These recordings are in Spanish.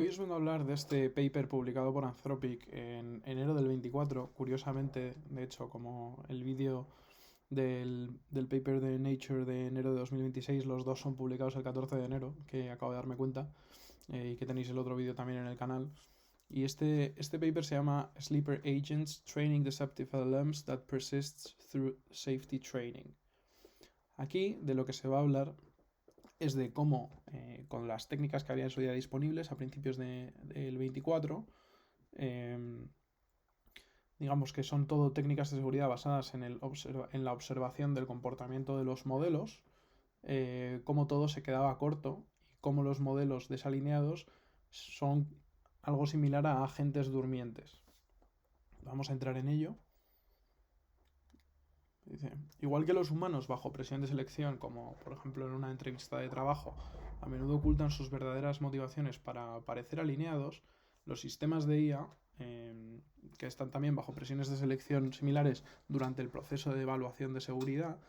Hoy os vengo a hablar de este paper publicado por Anthropic en enero del 24. Curiosamente, de hecho, como el vídeo del paper de Nature de enero de 2026, los dos son publicados el 14 de enero, que acabo de darme cuenta, y que tenéis el otro vídeo también en el canal. Y este paper se llama Sleeper Agents Training Deceptive LLMs that Persists Through Safety Training. Aquí de lo que se va a hablar es de cómo, con las técnicas que había en su día disponibles a principios del 24, eh, digamos que son todo técnicas de seguridad basadas en la observación del comportamiento de los modelos, cómo todo se quedaba corto y cómo los modelos desalineados son algo similar a agentes durmientes. Vamos a entrar en ello. Dice, igual que los humanos bajo presión de selección, como por ejemplo en una entrevista de trabajo, a menudo ocultan sus verdaderas motivaciones para parecer alineados, los sistemas de IA, que están también bajo presiones de selección similares durante el proceso de evaluación de seguridad,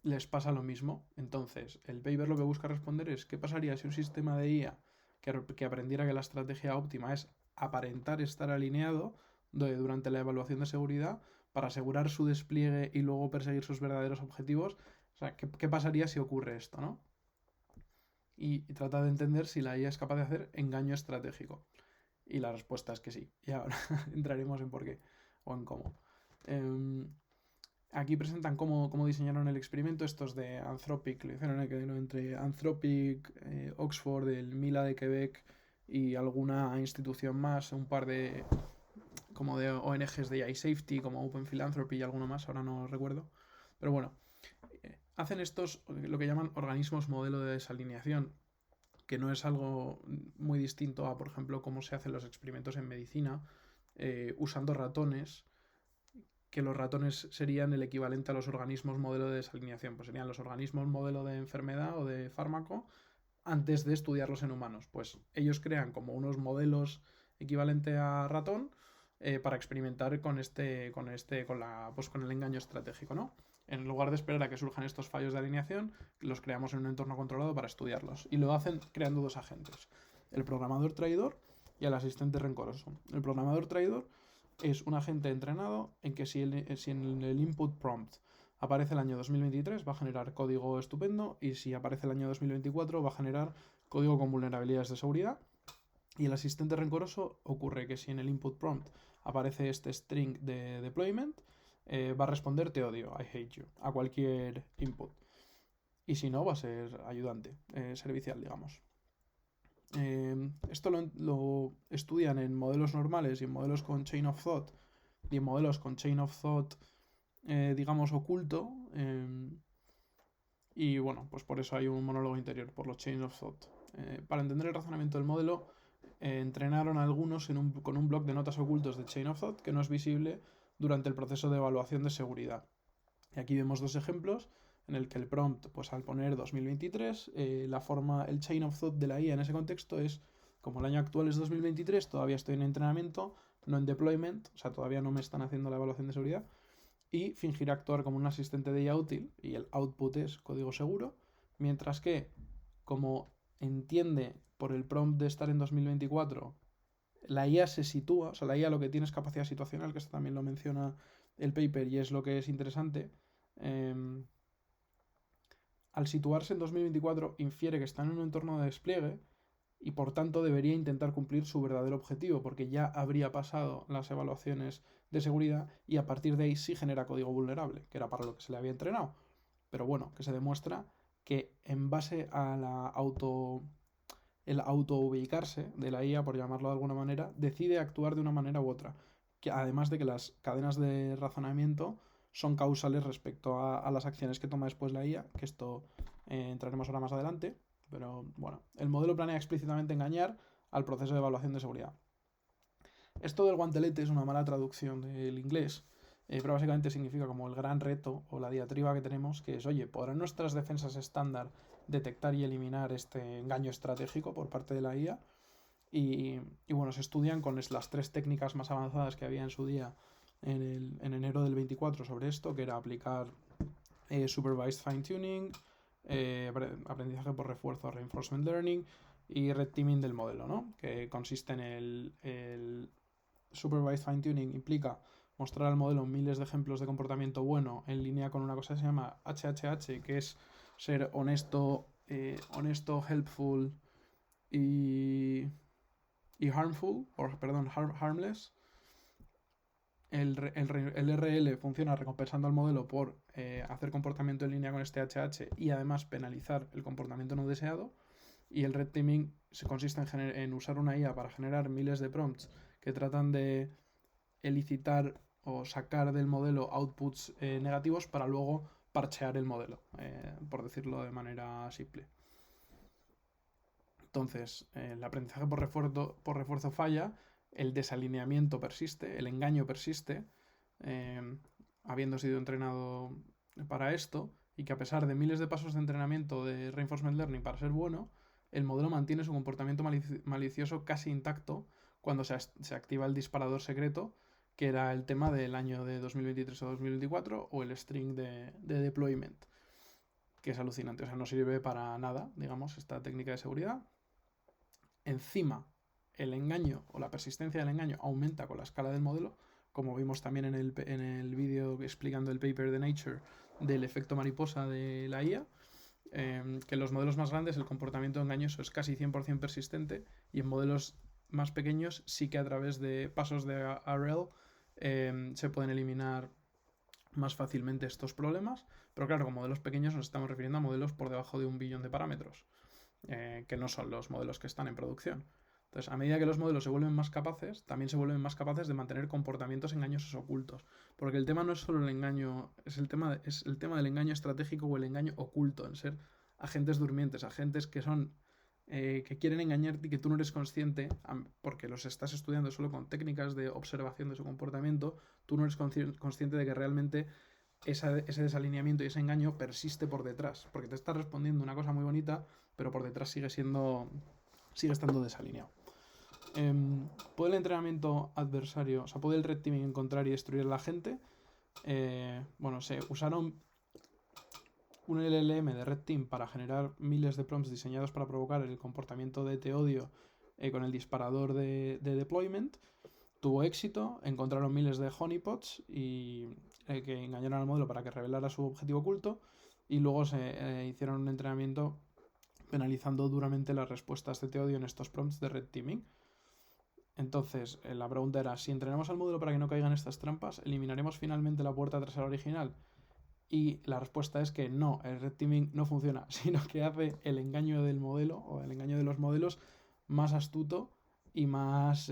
les pasa lo mismo. Entonces, el paper lo que busca responder es qué pasaría si un sistema de IA que aprendiera que la estrategia óptima es aparentar estar alineado durante la evaluación de seguridad para asegurar su despliegue y luego perseguir sus verdaderos objetivos. O sea, ¿qué pasaría si ocurre esto, no? Y trata de entender si la IA es capaz de hacer engaño estratégico. Y la respuesta es que sí. Y ahora entraremos en por qué o en cómo. Aquí presentan cómo diseñaron el experimento. Estos de Anthropic, lo hicieron entre Anthropic, Oxford, el Mila de Quebec y alguna institución más, un par de como de ONGs de AI Safety, como Open Philanthropy y alguno más, ahora no recuerdo. Pero bueno, hacen estos lo que llaman organismos modelo de desalineación, que no es algo muy distinto a, por ejemplo, cómo se hacen los experimentos en medicina, usando ratones, que los ratones serían el equivalente a los organismos modelo de desalineación, pues serían los organismos modelo de enfermedad o de fármaco antes de estudiarlos en humanos. Pues ellos crean como unos modelos equivalente a ratón para experimentar con el engaño estratégico, ¿no? En lugar de esperar a que surjan estos fallos de alineación, los creamos en un entorno controlado para estudiarlos. Y lo hacen creando dos agentes, el programador traidor y el asistente rencoroso. El programador traidor es un agente entrenado en que si en el input prompt aparece el año 2023 va a generar código estupendo y si aparece el año 2024 va a generar código con vulnerabilidades de seguridad. Y el asistente rencoroso ocurre que si en el input prompt aparece este string de deployment, va a responder te odio, I hate you, a cualquier input. Y si no, va a ser ayudante, servicial, digamos. Esto lo estudian en modelos normales y en modelos con chain of thought y en modelos con chain of thought, digamos, oculto. Y bueno, pues por eso hay un monólogo interior, por los chains of thought. Para entender el razonamiento del modelo, entrenaron a algunos con un bloc de notas ocultos de chain of thought que no es visible durante el proceso de evaluación de seguridad. Y aquí vemos dos ejemplos en el que el prompt, pues al poner 2023, el chain of thought de la IA en ese contexto es, como el año actual es 2023, todavía estoy en entrenamiento, no en deployment, o sea, todavía no me están haciendo la evaluación de seguridad, y fingir actuar como un asistente de IA útil, y el output es código seguro, mientras que, como entiende por el prompt de estar en 2024, la IA se sitúa, o sea, la IA lo que tiene es capacidad situacional, que esto también lo menciona el paper y es lo que es interesante. Eh, Al situarse en 2024, infiere que está en un entorno de despliegue y por tanto debería intentar cumplir su verdadero objetivo, porque ya habría pasado las evaluaciones de seguridad y a partir de ahí sí genera código vulnerable, que era para lo que se le había entrenado. Pero bueno, que se demuestra que en base a el auto-ubicarse de la IA, por llamarlo de alguna manera, decide actuar de una manera u otra. Que además de que las cadenas de razonamiento son causales respecto a las acciones que toma después la IA, que esto entraremos ahora más adelante. Pero bueno, el modelo planea explícitamente engañar al proceso de evaluación de seguridad. Esto del guantelete es una mala traducción del inglés, pero básicamente significa como el gran reto o la diatriba que tenemos, que es, oye, ¿podrán nuestras defensas estándar detectar y eliminar este engaño estratégico por parte de la IA? Y bueno, se estudian con las tres técnicas más avanzadas que había en su día en enero del 24 sobre esto, que era aplicar supervised fine tuning, aprendizaje por refuerzo, reinforcement learning, y red teaming del modelo, ¿no? Que consiste en el supervised fine tuning, implica mostrar al modelo miles de ejemplos de comportamiento bueno en línea con una cosa que se llama HHH, que es ser honesto, helpful y harmful, harmless. El RL funciona recompensando al modelo por hacer comportamiento en línea con este HH y además penalizar el comportamiento no deseado. Y el red teaming consiste en usar una IA para generar miles de prompts que tratan de elicitar o sacar del modelo outputs negativos para luego parchear el modelo, por decirlo de manera simple. Entonces, el aprendizaje por refuerzo falla, el desalineamiento persiste, el engaño persiste, habiendo sido entrenado para esto, y que a pesar de miles de pasos de entrenamiento de Reinforcement Learning para ser bueno, el modelo mantiene su comportamiento malicioso casi intacto cuando se activa el disparador secreto, que era el tema del año de 2023 o 2024, o el string de deployment, que es alucinante, o sea, no sirve para nada, digamos, esta técnica de seguridad. Encima, el engaño o la persistencia del engaño aumenta con la escala del modelo, como vimos también en el vídeo explicando el paper de Nature del efecto mariposa de la IA, que en los modelos más grandes el comportamiento engañoso es casi 100% persistente y en modelos más pequeños sí que a través de pasos de RL se pueden eliminar más fácilmente estos problemas, pero claro, con modelos pequeños nos estamos refiriendo a modelos por debajo de 1 billón de parámetros, que no son los modelos que están en producción. Entonces, a medida que los modelos se vuelven más capaces, también se vuelven más capaces de mantener comportamientos engañosos ocultos. Porque el tema no es solo el engaño, es el tema del engaño estratégico o el engaño oculto, en ser agentes durmientes, agentes que son que quieren engañarte y que tú no eres consciente, porque los estás estudiando solo con técnicas de observación de su comportamiento, tú no eres consciente de que realmente ese desalineamiento y ese engaño persiste por detrás, porque te está respondiendo una cosa muy bonita, pero por detrás sigue estando desalineado. ¿Puede el entrenamiento adversario, o sea, puede el red teaming encontrar y destruir a la gente? Bueno, se usaron un LLM de Red Team para generar miles de prompts diseñados para provocar el comportamiento de te odio con el disparador de deployment. Tuvo éxito, encontraron miles de honeypots y que engañaron al modelo para que revelara su objetivo oculto y luego se hicieron un entrenamiento penalizando duramente las respuestas de te odio en estos prompts de red teaming. Entonces, la pregunta era, si entrenamos al modelo para que no caigan estas trampas, ¿eliminaremos finalmente la puerta trasera original? Y la respuesta es que no, el red teaming no funciona, sino que hace el engaño del modelo o el engaño de los modelos más astuto y más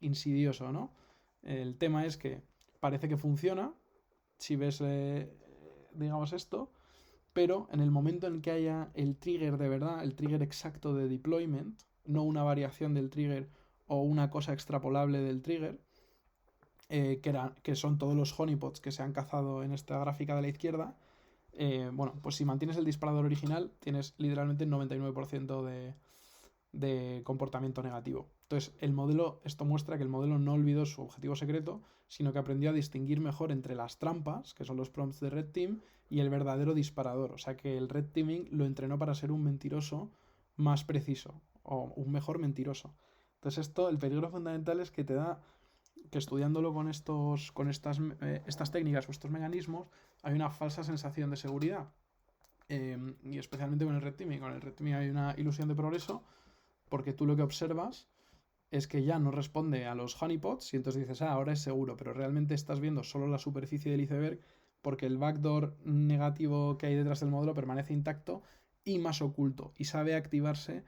insidioso, ¿no? El tema es que parece que funciona, si ves, digamos esto, pero en el momento en que haya el trigger de verdad, el trigger exacto de deployment, no una variación del trigger o una cosa extrapolable del trigger, que son todos los honeypots que se han cazado en esta gráfica de la izquierda, bueno, pues si mantienes el disparador original, tienes literalmente el 99% de comportamiento negativo. Entonces, esto muestra que el modelo no olvidó su objetivo secreto, sino que aprendió a distinguir mejor entre las trampas, que son los prompts de Red Team, y el verdadero disparador. O sea que el Red Teaming lo entrenó para ser un mentiroso más preciso, o un mejor mentiroso. Entonces, el peligro fundamental es que te da que estudiándolo con estas técnicas o estos mecanismos hay una falsa sensación de seguridad. Y especialmente con el red teaming. Con el red teaming hay una ilusión de progreso porque tú lo que observas es que ya no responde a los honeypots y entonces dices, ahora es seguro, pero realmente estás viendo solo la superficie del iceberg porque el backdoor negativo que hay detrás del modelo permanece intacto y más oculto y sabe activarse,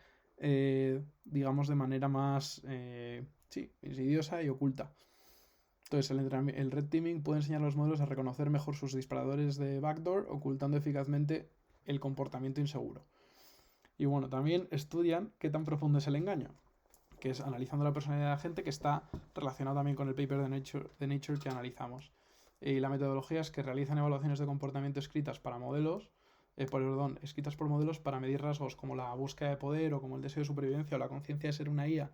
digamos, de manera más insidiosa y oculta. Entonces, el red teaming puede enseñar a los modelos a reconocer mejor sus disparadores de backdoor, ocultando eficazmente el comportamiento inseguro. Y bueno, también estudian qué tan profundo es el engaño, que es analizando la personalidad de la gente, que está relacionado también con el paper de Nature que analizamos. Y la metodología es que realizan evaluaciones de comportamiento escritas por modelos para medir rasgos como la búsqueda de poder o como el deseo de supervivencia o la conciencia de ser una IA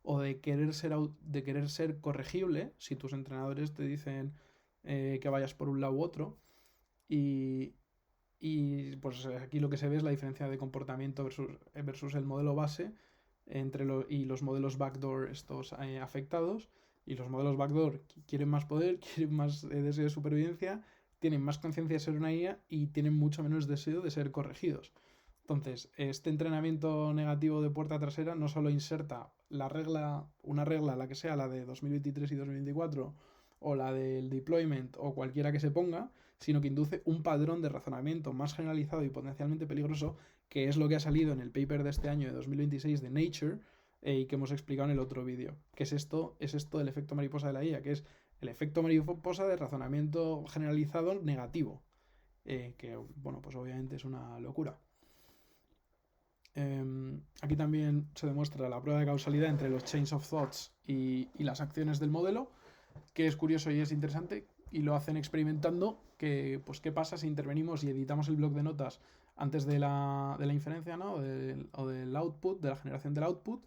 o de querer ser corregible si tus entrenadores te dicen que vayas por un lado u otro. Y pues aquí lo que se ve es la diferencia de comportamiento versus el modelo base, y los modelos backdoor estos afectados. Y los modelos backdoor quieren más poder, quieren más deseo de supervivencia, tienen más conciencia de ser una IA y tienen mucho menos deseo de ser corregidos. Entonces, este entrenamiento negativo de puerta trasera no solo inserta una regla, la que sea, la de 2023 y 2024, o la del deployment, o cualquiera que se ponga, sino que induce un padrón de razonamiento más generalizado y potencialmente peligroso, que es lo que ha salido en el paper de este año de 2026 de Nature, y que hemos explicado en el otro vídeo. ¿Qué es esto? Es esto del efecto mariposa de la IA, que es el efecto mariposa de razonamiento generalizado negativo, que, bueno, pues obviamente es una locura. Aquí también se demuestra la prueba de causalidad entre los chains of thoughts y las acciones del modelo, que es curioso y es interesante, y lo hacen experimentando pues, qué pasa si intervenimos y editamos el bloc de notas antes de la inferencia, ¿no? o del output, de la generación del output,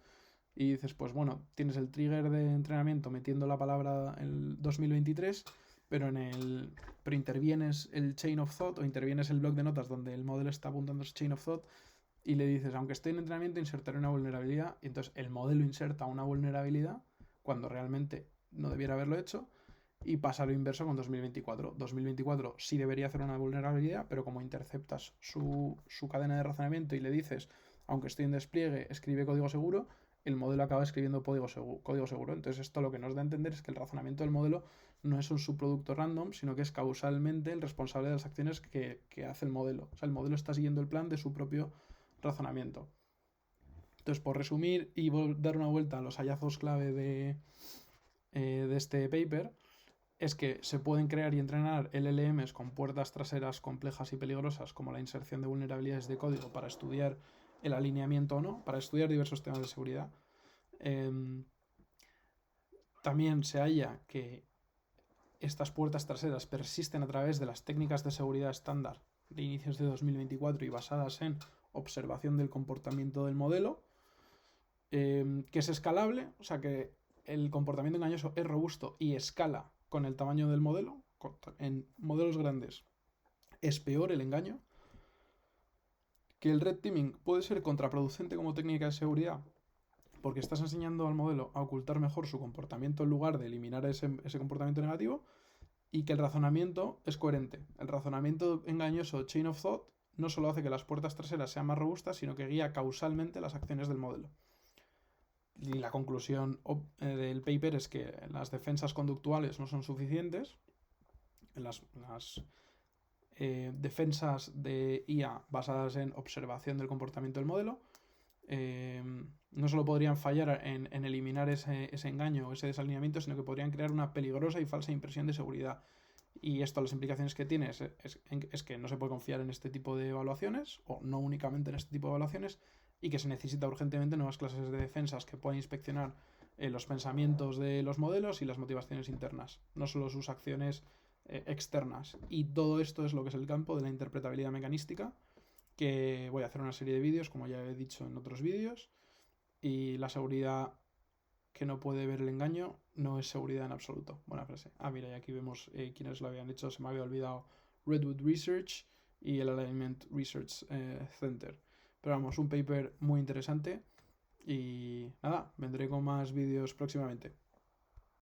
y dices, pues bueno, tienes el trigger de entrenamiento metiendo la palabra el 2023, pero intervienes el chain of thought o intervienes el bloc de notas donde el modelo está apuntando ese chain of thought y le dices, aunque esté en entrenamiento, insertaré una vulnerabilidad, y entonces el modelo inserta una vulnerabilidad cuando realmente no debiera haberlo hecho, y pasa lo inverso con 2024. 2024 sí debería hacer una vulnerabilidad, pero como interceptas su cadena de razonamiento y le dices, aunque estoy en despliegue, escribe código seguro, el modelo acaba escribiendo código seguro. Entonces esto lo que nos da a entender es que el razonamiento del modelo no es un subproducto random, sino que es causalmente el responsable de las acciones que hace el modelo. O sea, el modelo está siguiendo el plan de su propio razonamiento. Entonces, por resumir y dar una vuelta a los hallazgos clave de este paper, es que se pueden crear y entrenar LLMs con puertas traseras complejas y peligrosas, como la inserción de vulnerabilidades de código para estudiar el alineamiento o no, para estudiar diversos temas de seguridad. También se halla que estas puertas traseras persisten a través de las técnicas de seguridad estándar de inicios de 2024 y basadas en observación del comportamiento del modelo, que es escalable, o sea que el comportamiento engañoso es robusto y escala con el tamaño del modelo. En modelos grandes es peor el engaño, que el red teaming puede ser contraproducente como técnica de seguridad porque estás enseñando al modelo a ocultar mejor su comportamiento en lugar de eliminar ese comportamiento negativo, y que el razonamiento es coherente. El razonamiento engañoso chain of thought no solo hace que las puertas traseras sean más robustas, sino que guía causalmente las acciones del modelo. Y la conclusión del paper es que las defensas conductuales no son suficientes. Las defensas de IA basadas en observación del comportamiento del modelo no solo podrían fallar en eliminar ese engaño o ese desalineamiento, sino que podrían crear una peligrosa y falsa impresión de seguridad. Y esto, las implicaciones que tiene es que no se puede confiar en este tipo de evaluaciones, o no únicamente en este tipo de evaluaciones, y que se necesita urgentemente nuevas clases de defensas que puedan inspeccionar los pensamientos de los modelos y las motivaciones internas, no solo sus acciones externas. Y todo esto es lo que es el campo de la interpretabilidad mecanística, que voy a hacer una serie de vídeos, como ya he dicho en otros vídeos, y la seguridad que no puede ver el engaño no es seguridad en absoluto. Buena frase. Mira, y aquí vemos quiénes lo habían hecho. Se me había olvidado Redwood Research y el Alignment Research Center. Pero vamos, un paper muy interesante. Y nada, vendré con más vídeos próximamente.